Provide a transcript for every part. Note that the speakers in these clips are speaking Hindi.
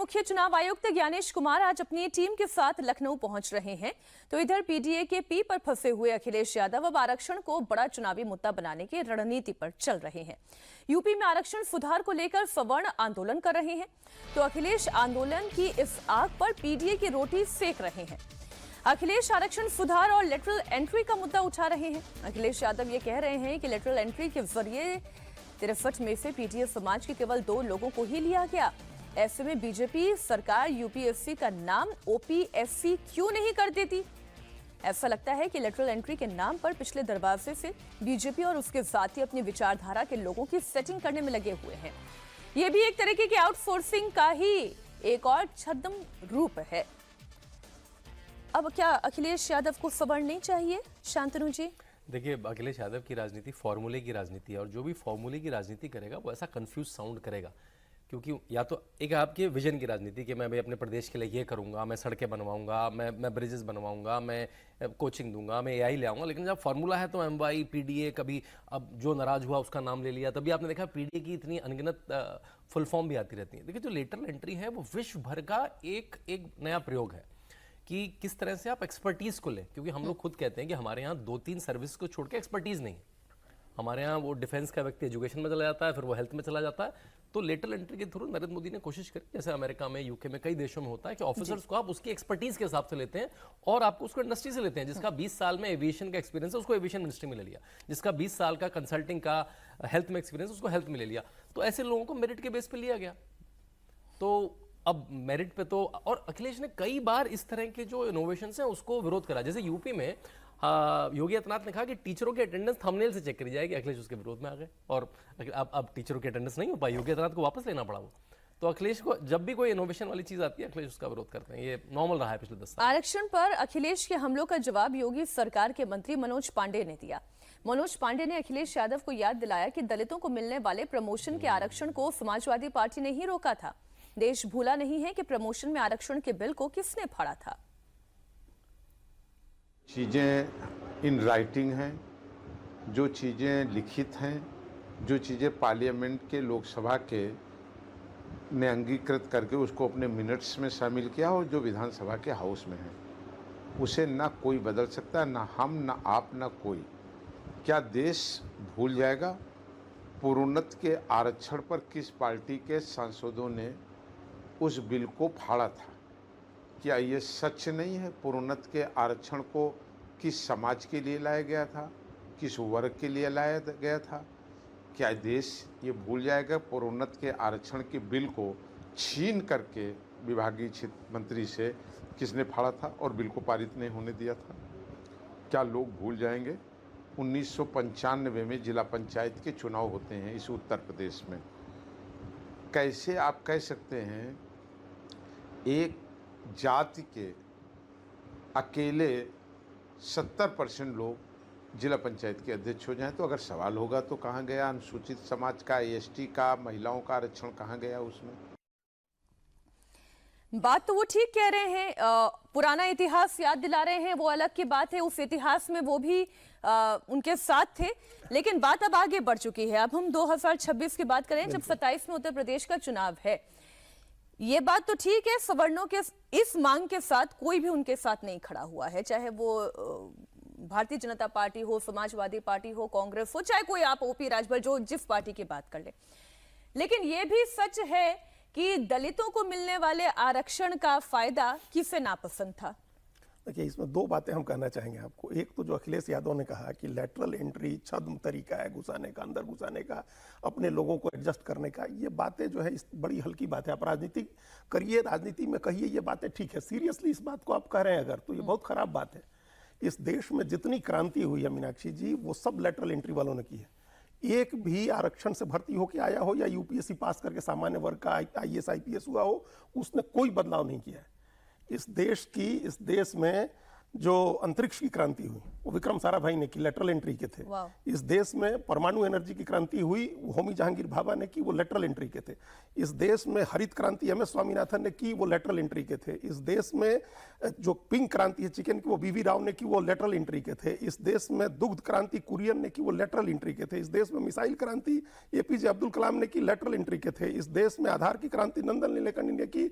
मुख्य चुनाव आयुक्त ज्ञानेश कुमार आज अपनी टीम के साथ लखनऊ पहुंच रहे हैं। तो इधर पीडीए के पी पर फंसे हुए अखिलेश यादव अब आरक्षण को बड़ा चुनावी मुद्दा बनाने की रणनीति पर चल रहे हैं। यूपी में आरक्षण सुधार को लेकर सवर्ण आंदोलन कर रहे हैं। तो अखिलेश आंदोलन की इस आग पर पीडीए की रोटी सेक रहे हैं। अखिलेश आरक्षण सुधार और लेटरल एंट्री का मुद्दा उठा रहे हैं। अखिलेश यादव ये कह रहे हैं कि लेटरल एंट्री के जरिए 63 में से पीडीए समाज के केवल 2 लोगों को ही लिया गया। ऐसे में बीजेपी सरकार यूपीएससी का नाम ओपीएससी क्यों नहीं कर देती? ऐसा लगता है कि लेटरल एंट्री के नाम पर पिछले दरवाजे से बीजेपी और उसके साथी अपनी विचारधारा के लोगों की सेटिंग करने में लगे हुए हैं। ये भी एक तरीके की आउटसोर्सिंग का ही एक और छद्म रूप है। अब क्या अखिलेश यादव को सवर्ण नहीं चाहिए, शांतनु जी? देखिए, अखिलेश यादव की राजनीति फॉर्मूले की राजनीति है और जो भी फॉर्मूले की राजनीति करेगा वो ऐसा कंफ्यूज साउंड करेगा, क्योंकि या तो एक आपके विजन की राजनीति कि मैं भाई अपने प्रदेश के लिए ये करूंगा, मैं सड़कें बनवाऊंगा, मैं ब्रिजेस बनवाऊंगा, मैं कोचिंग दूंगा, मैं एआई ले आऊंगा। लेकिन जब फॉर्मूला है तो एमवाई पीडीए, कभी अब जो नाराज हुआ उसका नाम ले लिया। तभी आपने देखा पीडीए की इतनी अनगिनत फुल फॉर्म भी आती रहती है। देखिए, जो लेटरल एंट्री है वो विश्व भर का एक नया प्रयोग है कि किस तरह से आप एक्सपर्टीज को लें, क्योंकि हम लोग खुद कहते हैं कि हमारे यहाँ 2-3 सर्विस को छोड़ के एक्सपर्टीज नहीं है। हमारे यहाँ वो डिफेंस का व्यक्ति एजुकेशन में चला जाता है, फिर वो हेल्थ में चला जाता है। तो लेटरल एंट्री के थ्रू नरेंद्र मोदी ने कोशिश करी, जैसे अमेरिका में, यूके में, कई देशों में होता है कि ऑफिसर्स को आप उसकी एक्सपर्टीज के हिसाब से लेते हैं और आपको उसको इंडस्ट्री से लेते हैं। जिसका 20 साल में एविएशन का एक्सपीरियंस है उसको एविएशन इंडस्ट्री में ले लिया, जिसका 20 साल का कंसल्टिंग का हेल्थ में एक्सपीरियंस उसको हेल्थ में ले लिया। तो ऐसे लोगों को मेरिट के बेस पे लिया गया। तो अब मेरिट पे तो, और अखिलेश ने कई बार इस तरह के जो इनोवेशंस हैं उसको विरोध करा। जैसे यूपी में योगी आदित्यनाथ ने कहा कि टीचरों की अटेंडेंस थंबनेल से चेक करी जाएगी। अखिलेश उसके विरोध में आ गए और अब टीचरों की अटेंडेंस नहीं हो पाई, योगी आदित्यनाथ को वापस लेना पड़ा वो। तो अखिलेश को जब भी कोई इनोवेशन वाली चीज आती है अखिलेश उसका विरोध करते हैं। ये नॉर्मल रहा है पिछले 10 साल। आरक्षण पर अखिलेश के हमलों का जवाब योगी सरकार के मंत्री मनोज पांडे ने दिया। मनोज पांडे ने अखिलेश यादव को याद दिलाया कि दलितों को मिलने वाले प्रमोशन के आरक्षण को समाजवादी पार्टी ने ही रोका था। देश भूला नहीं है कि प्रमोशन में आरक्षण के बिल को किसने फाड़ा था। चीजें इन राइटिंग हैं, जो चीजें लिखित हैं, जो चीजें पार्लियामेंट के लोकसभा के ने अंगीकृत करके उसको अपने मिनट्स में शामिल किया और जो विधानसभा के हाउस में है उसे ना कोई बदल सकता, ना हम, ना आप, ना कोई। क्या देश भूल जाएगा प्रोन्नत के आरक्षण पर किस पार्टी के सांसदों ने उस बिल को फाड़ा था? क्या ये सच नहीं है? प्रोन्नत के आरक्षण को किस समाज के लिए लाया गया था, किस वर्ग के लिए लाया गया था? क्या देश ये भूल जाएगा प्रोन्नत के आरक्षण के बिल को छीन करके विभागीय मंत्री से किसने फाड़ा था और बिल को पारित नहीं होने दिया था? क्या लोग भूल जाएंगे 1995 में जिला पंचायत के चुनाव होते हैं इस उत्तर प्रदेश में? कैसे आप कह सकते हैं एक जाति के अकेले 70% लोग जिला पंचायत के अध्यक्ष हो जाएं? तो अगर सवाल होगा तो कहाँ गया अनुसूचित समाज का, एसटी का, महिलाओं का आरक्षण कहाँ गया उसमें? बात तो वो ठीक कह रहे हैं, पुराना इतिहास याद दिला रहे हैं, वो अलग की बात है। उस इतिहास में वो भी उनके साथ थे। लेकिन बात अब आगे बढ़ चुकी है। अब हम 2026 की बात करें, जब 27 में उत्तर प्रदेश का चुनाव है। ये बात तो ठीक है, सवर्णों के इस मांग के साथ कोई भी उनके साथ नहीं खड़ा हुआ है, चाहे वो भारतीय जनता पार्टी हो, समाजवादी पार्टी हो, कांग्रेस हो, चाहे कोई आप ओपी राजभर जो जिस पार्टी की बात कर ले। लेकिन ये भी सच है कि दलितों को मिलने वाले आरक्षण का फायदा किसे नापसंद था। देखिए, इसमें 2 बातें हम कहना चाहेंगे आपको। एक तो जो अखिलेश यादव ने कहा कि लेटरल एंट्री छद्म तरीका है घुसाने का, अंदर घुसाने का, अपने लोगों को एडजस्ट करने का, ये बातें जो है इस बड़ी हल्की बात है। आप राजनीति करिए, राजनीति में कहिए, ये बातें ठीक है। सीरियसली इस बात को आप कह रहे हैं अगर, तो ये बहुत खराब बात है। इस देश में जितनी क्रांति हुई है मीनाक्षी जी, वो सब लेटरल एंट्री वालों ने की है। एक भी आरक्षण से भर्ती होकर आया हो या यूपीएससी पास करके सामान्य वर्ग का आईएएस आईपीएस हुआ हो, उसने कोई बदलाव नहीं किया है। इस देश में जो अंतरिक्ष की क्रांति हुई वो विक्रम साराभाई ने की, लेटरल एंट्री के थे। वाह। इस देश में परमाणु एनर्जी की क्रांति हुई, होमी जहांगीर भाभा ने की, वो लेटरल एंट्री के थे। इस देश में हरित क्रांति एम एस स्वामीनाथन ने की, वो लेटरल एंट्री के थे। इस देश में जो पिंक क्रांति है चिकन की, वो बीवी राव ने की, वो लेटरल एंट्री के थे। इस देश में दुग्ध क्रांति कुरियन ने की, वो लेटरल एंट्री के थे। इस देश में मिसाइल क्रांति एपीजे अब्दुल कलाम ने की, लेटरल एंट्री के थे। इस देश में आधार की क्रांति नंदन नीलेकणी ने की,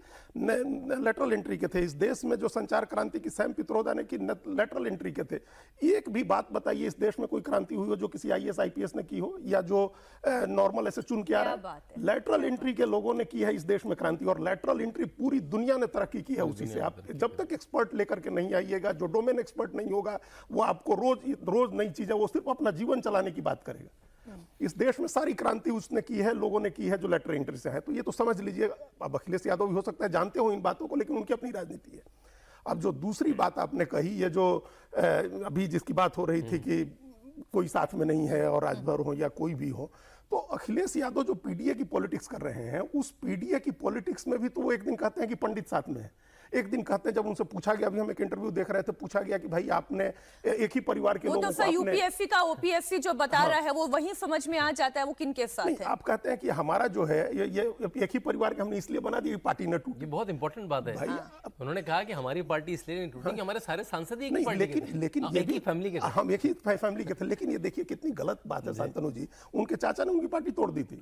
लेटरल एंट्री के थे। इस देश में जो संचार क्रांति की सैम पित्रोदा ने की, लेटरल एंट्री के थे। एक भी बात बताइए इस देश में कोई क्रांति हुई हो जो किसी आईएएस आईपीएस ने की हो, या जो नॉर्मल ऐसे चुन के आ रहा है। लेटरल एंट्री के लोगों ने की है इस देश में क्रांति, और लेटरल एंट्री पूरी दुनिया ने तरक्की की है उसी से। आप जब तक एक्सपर्ट लेकर के नहीं आइएगा, जो डोमेन एक्सपर्ट नहीं होगा, वो आपको रोज नई चीजें, वो सिर्फ अपना जीवन चलाने की बात करेगा। इस देश में सारी क्रांति उसने की है, लोगों ने की है जो लेटरल एंट्री से है। तो ये तो समझ लीजिए, अब अखिलेश यादव भी हो सकता है जानते हो इन बातों को, लेकिन उनकी अपनी राजनीति है। अब जो दूसरी बात आपने कही, ये जो अभी जिसकी बात हो रही थी कि कोई साथ में नहीं है और राजभर हो या कोई भी हो, तो अखिलेश यादव जो पीडीए की पॉलिटिक्स कर रहे हैं, उस पीडीए की पॉलिटिक्स में भी तो वो एक दिन कहते हैं कि पंडित साथ में है, एक दिन कहते हैं, जब उनसे पूछा गया, अभी हम एक इंटरव्यू देख रहे थे, पूछा गया कि भाई आपने एक ही परिवार के लोगों को, वो तो यूपीएससी का ओपीएससी जो बता रहा है वो वही समझ में आ जाता है वो किन के साथ है। आप कहते हैं कि हमारा जो है ये एक ही परिवार के हमने इसलिए बना दिया, पार्टी न टूटी। ये बहुत इंपॉर्टेंट बात है। उन्होंने कहा कि हमारी पार्टी इसलिए नहीं टूटी कि हमारे सारे सांसद ही एक ही पार्टी के थे। लेकिन एक ही फैमिली के थे। हम एक ही फैमिली के थे। लेकिन ये देखिए कितनी गलत बात है शांतनु जी, उनके चाचा ने उनकी पार्टी तोड़ दी थी,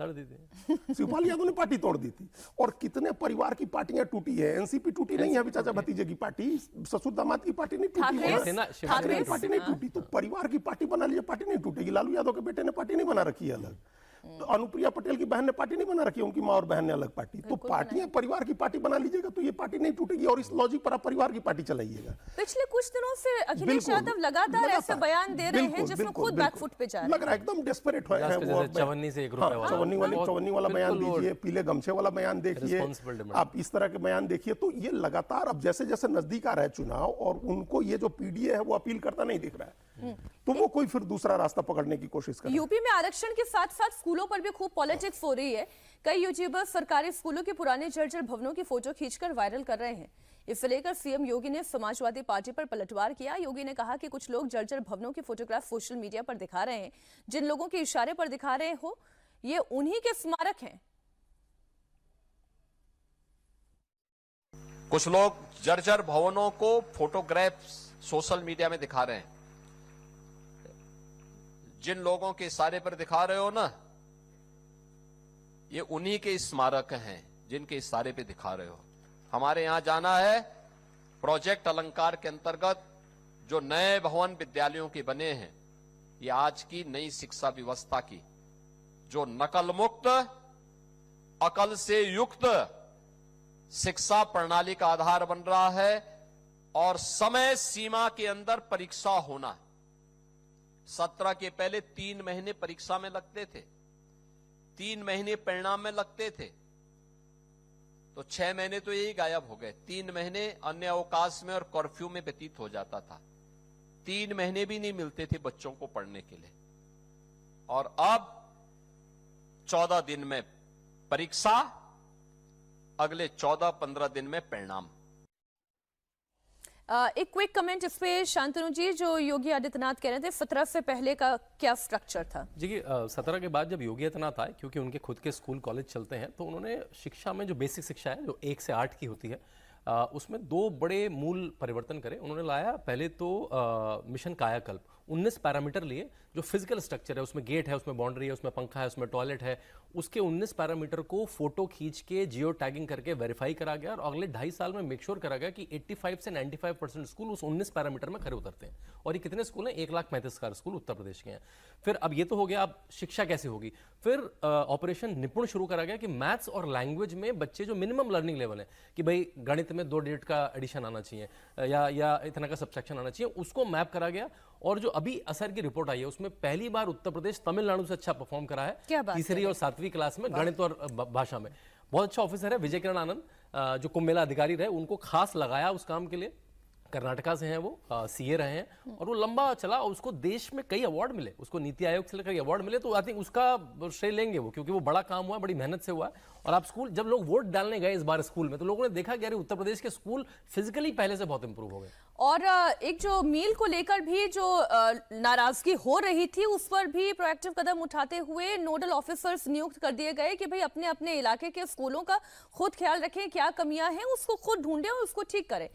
शिवपाल यादव ने पार्टी तोड़ दी थी। और कितने परिवार की पार्टियां टूटी है, एनसीपी टूटी नहीं है अभी, चाचा भतीजे की पार्टी, ससुर दामाद की पार्टी नहीं टूटी है, ठाकरे की पार्टी नहीं टूटी। तो परिवार की पार्टी बना लीजिए, पार्टी नहीं टूटेगी। लालू यादव के बेटे ने पार्टी नहीं बना रखी है अलग, तो अनुप्रिया पटेल की बहन ने पार्टी नहीं बना रखी है, उनकी माँ और बहन ने अलग पार्टी। तो पार्टियां परिवार की पार्टी बना लीजिएगा तो ये पार्टी नहीं टूटेगी, और इस लॉजिक पर आप परिवार की पार्टी चलाइएगा। पिछले कुछ दिनों से अखिलेश यादव लगातार ऐसे बयान दे रहे हैं जिसमें खुद बैकफुट पे जा रहे हैं। लग रहा है एकदम डेस्परेट है वो। चवन्नी से 1 रुपए वाला, चवन्नी वाला बयान दीजिए, पीले गमछे वाला बयान देखिए, आप इस तरह के बयान देखिए। तो ये लगातार अब जैसे जैसे नजदीक आ रहा है चुनाव, और उनको ये जो पीडीए है वो अपील करता नहीं दिख रहा है, तो वो कोई फिर दूसरा रास्ता पकड़ने की कोशिश कर रहा है। यूपी में आरक्षण के साथ साथ स्कूलों पर भी खूब पॉलिटिक्स हो रही है। कई यूट्यूबर्स सरकारी स्कूलों के पुराने जर्जर भवनों की फोटो खींचकर वायरल कर रहे हैं। इसे लेकर सीएम योगी ने समाजवादी पार्टी पर पलटवार किया। योगी ने कहा कि कुछ लोग जर्जर भवनों की फोटोग्राफ सोशल मीडिया पर दिखा रहे हैं। जिन लोगों के इशारे पर दिखा रहे हो, ये उन्हीं के स्मारक हैं। कुछ लोग जर्जर भवनों को फोटोग्राफ सोशल मीडिया में दिखा रहे हैं। जिन लोगों के इशारे पर दिखा रहे हो ना, ये उन्हीं के स्मारक हैं जिनके इशारे पे दिखा रहे हो। हमारे यहां जाना है, प्रोजेक्ट अलंकार के अंतर्गत जो नए भवन विद्यालयों के बने हैं, ये आज की नई शिक्षा व्यवस्था की जो नकल मुक्त, अकल से युक्त शिक्षा प्रणाली का आधार बन रहा है, और समय सीमा के अंदर परीक्षा होना। 17 के पहले 3 महीने परीक्षा में लगते थे, 3 महीने परिणाम में लगते थे, तो 6 महीने तो यही गायब हो गए। 3 महीने अन्य अवकाश में और कर्फ्यू में व्यतीत हो जाता था। 3 महीने भी नहीं मिलते थे बच्चों को पढ़ने के लिए, और अब 14 दिन में परीक्षा, अगले 14-15 दिन में परिणाम। एक क्विक कमेंट इस पे शांतनु जी, जो योगी आदित्यनाथ कह रहे थे 17 से पहले का क्या स्ट्रक्चर था? जी 17 के बाद जब योगी आदित्यनाथ आए, क्योंकि उनके खुद के स्कूल कॉलेज चलते हैं, तो उन्होंने शिक्षा में जो बेसिक शिक्षा है जो 1 से 8 की होती है, उसमें 2 बड़े मूल परिवर्तन करे। उन्होंने लाया पहले तो मिशन कायाकल्प, 19 पैरामीटर लिए। जो फिजिकल स्ट्रक्चर है, उसमें गेट है, उसमें बाउंड्री है, उसमें पंखा है, उसमें टॉयलेट है, उसके 19 पैरामीटर को फोटो खींच के जियो टैगिंग करके वेरीफाई करा गया, और अगले 2.5 साल में मेक श्योर करा गया कि 85 से 95% स्कूल उस 19 पैरामीटर में खरे उतरते हैं। और ये कितने स्कूल हैं? 1,35,000 स्कूल उत्तर प्रदेश के हैं। फिर अब ये तो हो गया, अब शिक्षा कैसे होगी? फिर ऑपरेशन निपुण शुरू करा गया कि मैथ्स और लैंग्वेज में बच्चे जो मिनिमम लर्निंग लेवल है, कि भाई गणित में 2 डिजिट का एडिशन आना चाहिए या इतना का सब्ट्रैक्शन आना चाहिए, उसको मैप करा गया। और जो अभी असर की रिपोर्ट आई है, उसमें पहली बार उत्तर प्रदेश तमिलनाडु से अच्छा परफॉर्म करा है, 3री और 7वीं क्लास में गणित और भाषा में। बहुत अच्छा ऑफिसर है विजय किरण आनंद, जो कुंभ मेला अधिकारी रहे, उनको खास लगाया उस काम के लिए। कर्नाटका से हैं, वो सीए रहे हैं और वो लंबा चला और उसको देश में कई अवार्ड मिले, उसको नीति आयोग से कई अवार्ड मिले। तो आई थिंक उसका श्रेय लेंगे वो, क्योंकि वो बड़ा काम हुआ, बड़ी मेहनत से हुआ। और आप स्कूल जब लोग वोट डालने गए इस बार स्कूल में, तो लोगों ने देखा कि अरे उत्तर प्रदेश के स्कूल फिजिकली पहले से बहुत इंप्रूव हो गए। और एक जो मील को लेकर भी जो नाराजगी हो रही थी, उस पर भी प्रोएक्टिव कदम उठाते हुए नोडल ऑफिसर्स नियुक्त कर दिए गए कि भाई अपने अपने इलाके के स्कूलों का खुद ख्याल रखें, क्या कमियां हैं उसको खुद ढूंढें और उसको ठीक करें।